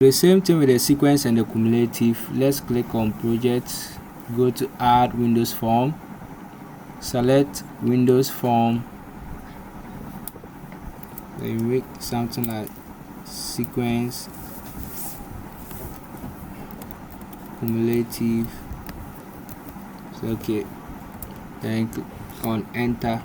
The same thing with the sequence and the cumulative. Let's click on project, go to add Windows form, select Windows form, then make something like sequence cumulative. So okay, then click on enter.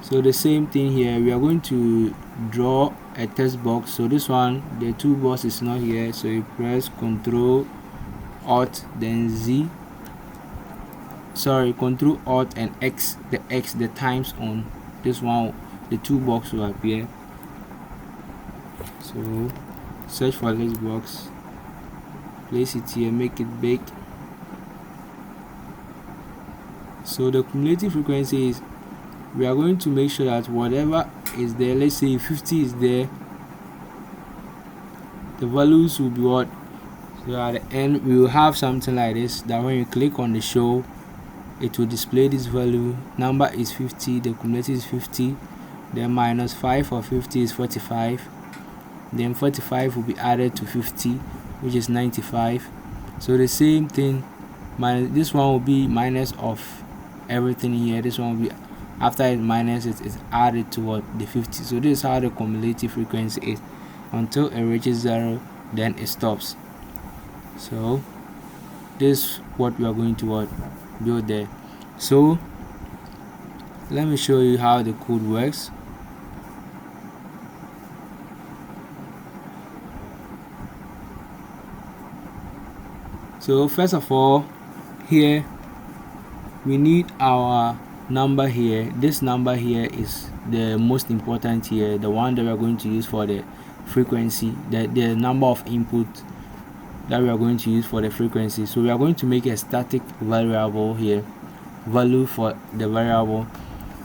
So the same thing here, we are going to draw a text box. So this one, the toolbox is not here, so you press Ctrl Alt then Z, sorry, Ctrl Alt and X, the times on this one, the toolbox will appear. So search for this box, place it here, make it big. So the cumulative frequency is, we are going to make sure that whatever is there, let's say 50 is there, the values will be what? So at the end we will have something like this, that when you click on the show, it will display this value. Number is 50, the cumulative is 50, then minus 5 of 50 is 45, then 45 will be added to 50, which is 95. So the same thing, this one will be minus of everything here, this one will be, after it minus it is added to what? The 50. So this is how the cumulative frequency is until it reaches 0, then it stops. So this is what we are going to build there. So let me show you how the code works. So first of all, here we need our number here. This number here is the most important here, the one that we are going to use for the frequency, the number of input that we are going to use for the frequency. So we are going to make a static variable here, value for the variable,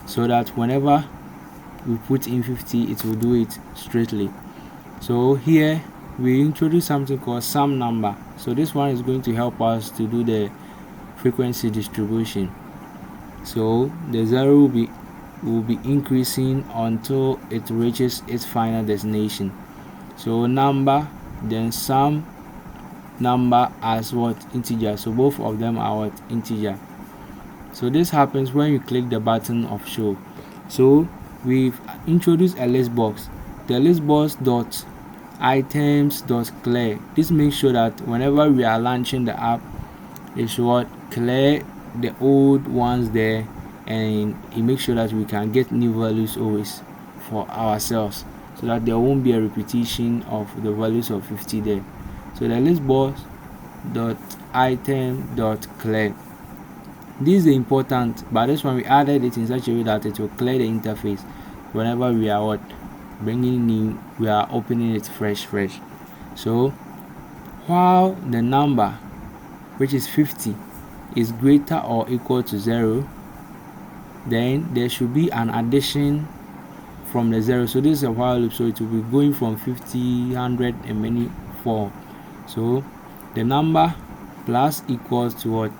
so that whenever we put in 50, it will do it straightly. So here we introduce something called sum number. So this one is going to help us to do the frequency distribution. So the 0 will be increasing until it reaches its final destination. So number, then sum number as what? Integer. So both of them are what? Integer. So this happens when you click the button of show. So we've introduced a list box, the list box dot items dot clear. This makes sure that whenever we are launching the app, it should what? Clear the old ones there, and it makes sure that we can get new values always for ourselves, so that there won't be a repetition of the values of 50 there. So the list box dot item dot clear, this is important, but this one we added it in such a way that it will clear the interface whenever we are what? Bringing new, we are opening it fresh. So while the number, which is 50, is greater or equal to 0, then there should be an addition from the 0. So this is a while loop, so it will be going from 50, 100 and many form. So the number plus equals to what?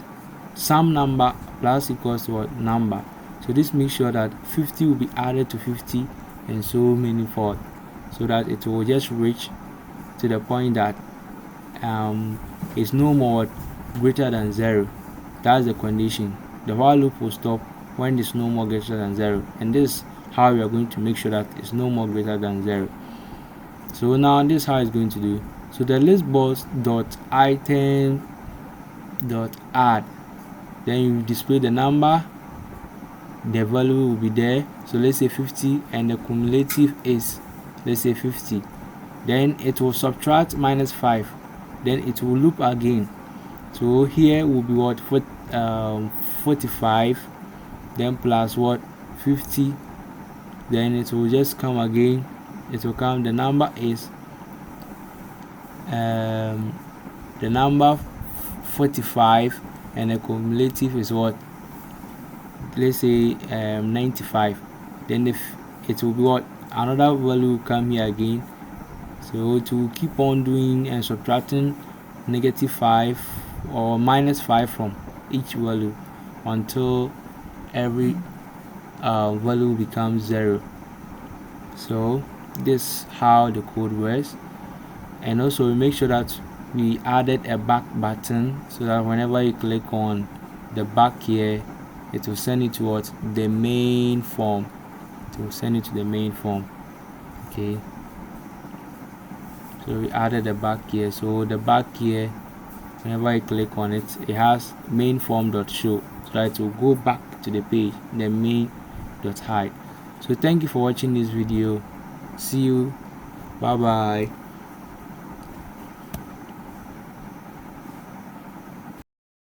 Sum number plus equals to what? Number. So this makes sure that 50 will be added to 50 and so many forth, so that it will just reach to the point that it's no more greater than 0. That's the condition. The while loop will stop when it's no more greater than 0, and this is how we are going to make sure that it's no more greater than 0. So now this is how it's going to do. So the list box dot item dot add, then you display the number, the value will be there. So let's say 50, and the cumulative is, let's say 50. Then it will subtract minus 5, then it will loop again. So here will be what? 45, then plus what? 50, then it will just come again. It will come, the number is the number 45, and the cumulative is what? Let's say 95. Then if it will be what? Another value will come here again. So it will keep on doing and subtracting -5 or -5 from each value until every value becomes 0. So this is how the code works. And also we make sure that we added a back button, so that whenever you click on the back here, it will send it towards the main form. It will send it to the main form. Okay, so we added the back here. So the back here, whenever you click on it, it has main form.show, so that it will go back to the page, the main.hide. So thank you for watching this video. See you. Bye bye.